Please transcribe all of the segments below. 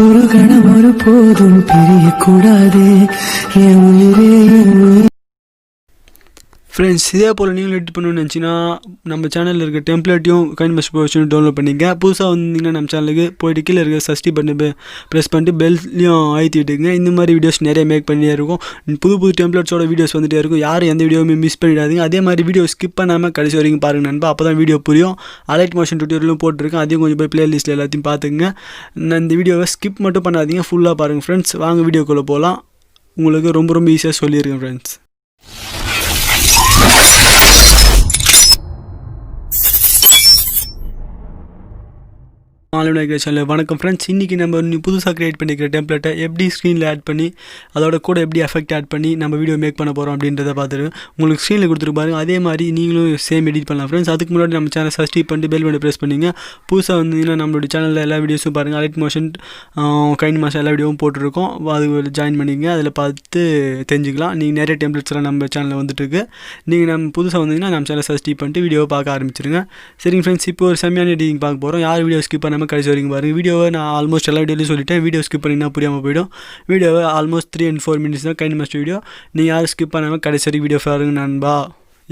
ஒரு கணம் ஒரு போதும் பிரியக்கூடாதே என் உயிரே. ஃப்ரெண்ட்ஸ், இதே போல் நீங்களும் எடிட் பண்ணணும்னு நினச்சிங்கன்னா நம்ம சேனலில் இருக்க டெம்ப்ளேட்டையும் கைன்மாஸ்டர் ப்ரோ டவுன்லோட் பண்ணிங்க. புதுசாக வந்தீங்கன்னா நம்ம சேனலுக்கு போய்ட்டு கீழே இருக்க சப்ஸ்கிரைப் பண்ணி ப்ரெஸ் பண்ணிட்டு பெல்லையும் அழுத்திட்டுங்க. இந்த மாதிரி வீடியோஸ் நிறைய மேக் பண்ணிட்டே இருக்கும். புது டெம்ப்ளேட்ஸோட வீடியோஸ் வந்துகிட்டே இருக்கும். யாரும் எந்த வீடியோவுமே மிஸ் பண்ணிடாதீங்க. அதே மாதிரி வீடியோ ஸ்கிப் பண்ணாமல் கடைசி வரைக்கும் பாருங்கள் நண்பா. அப்போ தான் வீடியோ புரியும். அலைட் மோஷன் டுட்டோரியலும் போட்டிருக்கேன். அதையும் கொஞ்சம் போய் பிளேலிஸ்ட்டில் எல்லாத்தையும் பார்த்துங்க. நான் இந்த வீடியோவை ஸ்கிப் மட்டும் பண்ணாதீங்க, ஃபுல்லாக பாருங்கள் ஃப்ரெண்ட்ஸ். வாங்க வீடியோக்குள்ளே போகலாம். உங்களுக்கு ரொம்ப ரொம்ப ஈஸியாக சொல்லியிருக்கேன் ஃப்ரெண்ட்ஸ். வணக்கம் ஃப்ரெண்ட்ஸ். இன்றைக்கி நம்ம புதுசாக க்ரியேட் பண்ணிக்கிற டெம்ப்ளேட்டை எப்படி ஸ்க்ரீனில் ஆட் பண்ணி அதோட கூட எப்படி எஃபெக்ட் ஆட் பண்ணி நம்ம வீடியோ மேக் பண்ண போகிறோம் அப்படின்றத பார்த்துட்டு உங்களுக்கு ஸ்க்ரீனில் கொடுத்துருப்பாருங்க. அதே மாதிரி நீங்களும் சேம் எடிட் பண்ணலாம் ஃப்ரெண்ட்ஸ். அதுக்கு முன்னாடி நம்ம சேனல் சப்ஸ்கிரைப் பண்ணிட்டு பெல் பட்டனை ப்ரெஸ் பண்ணிங்க. புதுசாக வந்தீங்கன்னா நம்மளுடைய சேனலில் எல்லா வீடியோஸும் பாருங்கள். அலைட் மோஷன் கைன்மாஸ்டர் எல்லா வீடியோவும் போட்டிருக்கோம். அது ஜாயின் பண்ணிங்க. அதில் பார்த்து தெரிஞ்சுக்கலாம். நீங்கள் நிறைய டெம்ப்ளேட்ஸ்லாம் நம்ம சேனலில் வந்துட்டுருக்கு. நீங்கள் நம்ம புதுசாக வந்தீங்கன்னா நம்ம சேனல் சப்ஸ்கிரைப் பண்ணிட்டு வீடியோவை பார்க்க ஆரம்பிச்சிருங்க. சரிங்க ஃப்ரெண்ட்ஸ், இப்போ ஒரு செம்மையான எடிட்டிங் பார்க்க போகிறோம். யார் வீடியோ ஸ்கிப் பண்ணாமல் கடைசி வரைக்கும் பாருங்கள். வீடியோவை நான் ஆல்மோஸ்ட் எல்லா வீடியோலையும் சொல்லிட்டேன். வீடியோ ஸ்கிப் பண்ணிங்கன்னா புரியாமல் போய்டும். வீடியோவை ஆல்மோஸ்ட் 3 and 4 minutes தான் கைன்மாஸ்டர் வீடியோ. நீங்கள் யாரும் ஸ்கிப் பண்ணாமல் கடைசி வரைக்கும் வீடியோ பாருங்க நண்பா.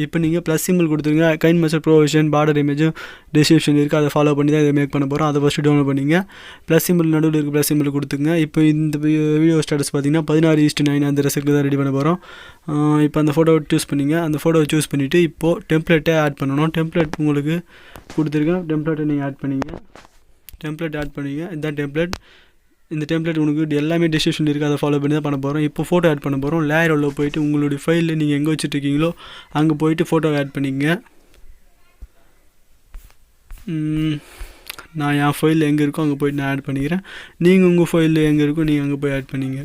இப்போ நீங்கள் ப்ளஸ் சிம்பிள் கொடுத்துருங்க. கைன்மாஸ்டர் ப்ரொவிஷன் பார்டர் இமேஜும் டிஸ்கிரிப்ஷன் இருக்குது. அதை ஃபாலோ பண்ணி தான் இதை மேக் பண்ண போகிறோம். அதை ஃபஸ்ட்டு டவுன்லோட் பண்ணிங்க. ப்ளஸ் சிம்பிள் நடுவில் இருக்க ப்ளஸ் சிம்பிள் கொடுத்துங்க. இப்போ இந்த வீடியோ ஸ்டேட்டஸ் பார்த்தீங்கன்னா 16:9 அந்த ரெசிப்ட் தான் ரெடி பண்ண போகிறோம். இப்போ அந்த ஃபோட்டோவை சூஸ் பண்ணிங்க. அந்த ஃபோட்டோவை சூஸ் பண்ணிவிட்டு இப்போது டெம்ப்ளேட்டை ஆட் பண்ணணும். டெம்ப்ளேட் உங்களுக்கு கொடுத்துருக்கேன். டெம்ப்ளேட்டை நீங்கள் ஆட் பண்ணிங்க. டெம்ப்ளேட் ஆட் பண்ணிங்க. இதுதான் டெம்ப்ளேட். இந்த டெம்ப்ளேட் உங்களுக்கு எல்லாமே டிஸ்கிரிப்ஷன் இருக்குது. அதை ஃபாலோ பண்ணி தான் பண்ண போகிறோம். இப்போ ஃபோட்டோ ஆட் பண்ண போகிறோம். லேயர் உள்ள போயிட்டு உங்களுடைய ஃபைலில் நீங்கள் எங்கே வச்சுட்ருக்கீங்களோ அங்கே போயிட்டு ஃபோட்டோ ஆட் பண்ணிங்க. நான் என் ஃபைலில் எங்கே இருக்கோ அங்கே போய்ட்டு நான் ஆட் பண்ணிக்கிறேன். நீங்கள் உங்கள் ஃபைலில் எங்கே இருக்கோ நீங்கள் அங்கே போய் ஆட் பண்ணிங்க.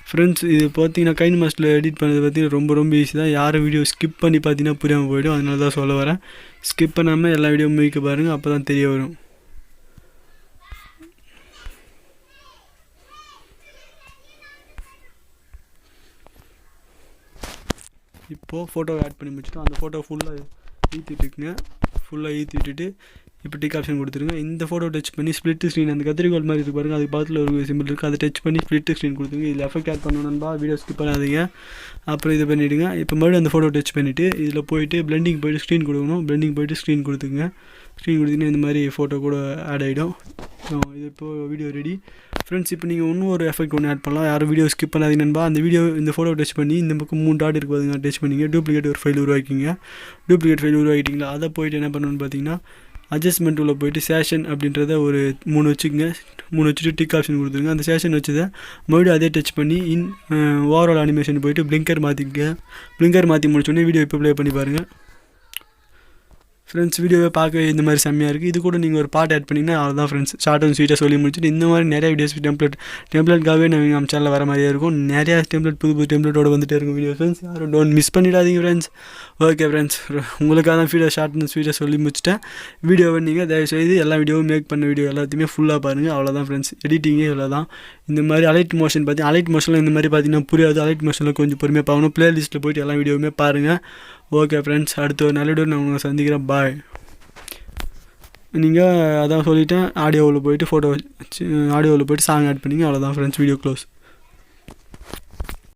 ஃப்ரெண்ட்ஸ், இது பார்த்தீங்கன்னா கைன்மாஸ்டரில் எடிட் பண்ணது பார்த்தீங்கன்னா ரொம்ப ரொம்ப ஈஸி தான். யாரும் வீடியோ ஸ்கிப் பண்ணி பார்த்தீங்கன்னா புரியாமல் போய்டும். அதனால தான் சொல்ல வரேன். ஸ்கிப் பண்ணாமல் எல்லா வீடியோவும் முடிக்க பாருங்கள். அப்போ தான் தெரிய வரும். இப்போது ஃபோட்டோவை ஆட் பண்ணி முடிச்சுட்டு அந்த ஃபோட்டோ ஃபுல்லாக ஈற்றிட்டுக்குங்க. ஃபுல்லாக ஈற்றி விட்டுட்டு இப்போ டிக் ஆப்ஷன் கொடுத்துருங்க. இந்த ஃபோட்டோ டச் பண்ணி ஸ்ப்ளிட் ஸ்க்ரீன் அந்த கத்திரிக்கோள் மாதிரி இருக்கு பாருங்கள். அதுக்கு பக்கத்தில் ஒரு சிம்பிள் இருக்குது. அதை டச் பண்ணி ஸ்ப்ளிட் ஸ்க்ரீன் கொடுத்துருங்க. இதில் எஃபெக்ட் ஆட் பண்ணணும்பா. வீடியோ ஸ்கிப் பண்ணாதீங்க. அப்புறம் இதை பண்ணிவிடுங்க. இப்போ மறுபடியும் அந்த ஃபோட்டோ டச் பண்ணிவிட்டு இதில் போய்ட்டு பிளெண்டிங் போய்ட்டு ஸ்க்ரீன் கொடுக்கணும். பிளெண்டிங் போய்ட்டு ஸ்க்ரீன் கொடுத்துங்க. ஸ்க்ரீன் கொடுத்தீங்கன்னா இந்த மாதிரி ஃபோட்டோ கூட ஆட் ஆகிடும். இது இப்போது வீடியோ ரெடி ஃப்ரெண்ட்ஸ். இப்போ நீங்கள் இன்னும் ஒரு எஃபெக்ட் ஒன்று ஆட் பண்ணலாம். யாரும் வீடியோ ஸ்கிப் பண்ணாதீங்க நண்பா. அந்த வீடியோ இந்த ஃபோட்டோ டச் பண்ணி இந்த பக்கம் 3 டாட் இருக்குது பாருங்க. டச் பண்ணிங்க. டூப்ளிகேட் ஒரு ஃபைல் உருவாக்கிங்க. டூப்ளிகேட் ஃபைல் உருவாக்கிட்டீங்களா? அதை போய்ட்டு என்ன பண்ணணும்னு பார்த்தீங்கன்னா அட்ஜஸ்ட்மெண்ட் உள்ள போய்ட்டு சேஷன் அப்படின்றத ஒரு 3 வச்சுக்கோங்க. 3 வச்சுட்டு டிக் ஆப்ஷன் கொடுத்துருங்க. அந்த சேஷன் வச்சதை மறுபடியும் அதே டச் பண்ணி ஓவரால் அனிமேஷன் போய்ட்டு பிளிங்கர் மாற்றிக்க. பிளிங்கர் மாற்றி முடிச்சோடனே வீடியோ இப்போ ப்ளே பண்ணி பாருங்கள் ஃப்ரெண்ட்ஸ். வீடியோவை பார்க்க இந்த மாதிரி செம்மையாக இருக்குது. இது கூட நீங்கள் ஒரு பாட்டு ஆட் பண்ணிங்கன்னா அவ்வளோதான் ஃப்ரெண்ட்ஸ். ஷார்ட் அண்ட் ஸ்வீட்டாக சொல்லி முடிச்சுட்டு இந்த மாதிரி நிறைய வீடியோஸ் டெம்ப்ளேட்காகவே நம்ம சேனலில் வர மாதிரியே இருக்கும். நிறையா டெம்ப்ளேட் புது டெம்ப்ளேட்டோடு வந்துகிட்டே இருக்கும் வீடியோ ஃப்ரெண்ட்ஸ். யாரும் டோன்ட் மிஸ் பண்ணிடாதீங்க ஃப்ரெண்ட்ஸ். ஓகே ஃப்ரெண்ட்ஸ், உங்களுக்காக தான் வீடியோ ஷார்ட் அண்ட் ஸ்வீட்டாக சொல்லி முடிச்சிட்டேன். வீடியோவை நீங்கள் தயவுசெய்து எல்லா வீடியோவும் மேக் பண்ண வீடியோ எல்லாத்தையுமே ஃபுல்லாக பாருங்கள். அவ்வளோதான் ஃப்ரெண்ட்ஸ். எடிட்டிங்கே இவ்வளோ தான். இந்த மாதிரி அலைட் மோஷன் அலைட் மோஷனில் இந்த மாதிரி பார்த்தீங்கன்னா புரியாது. அலைட் மோஷனில் கொஞ்சம் பொறுமையாக பார்க்கணும். ப்ளேலிஸ்ட்டில் போய்ட்டு எல்லா வீடியோவுமே பாருங்கள். ஓகே ஃப்ரெண்ட்ஸ், அடுத்த ஒரு நல்ல வீடியோ நான் உங்களை சந்திக்கிறேன். பாய். நீங்கள் அதான் சொல்லிவிட்டேன். ஆடியோவில் போய்ட்டு சாங் ஆட் பண்ணிங்க. அவ்வளோதான் ஃப்ரெண்ட்ஸ். Video close.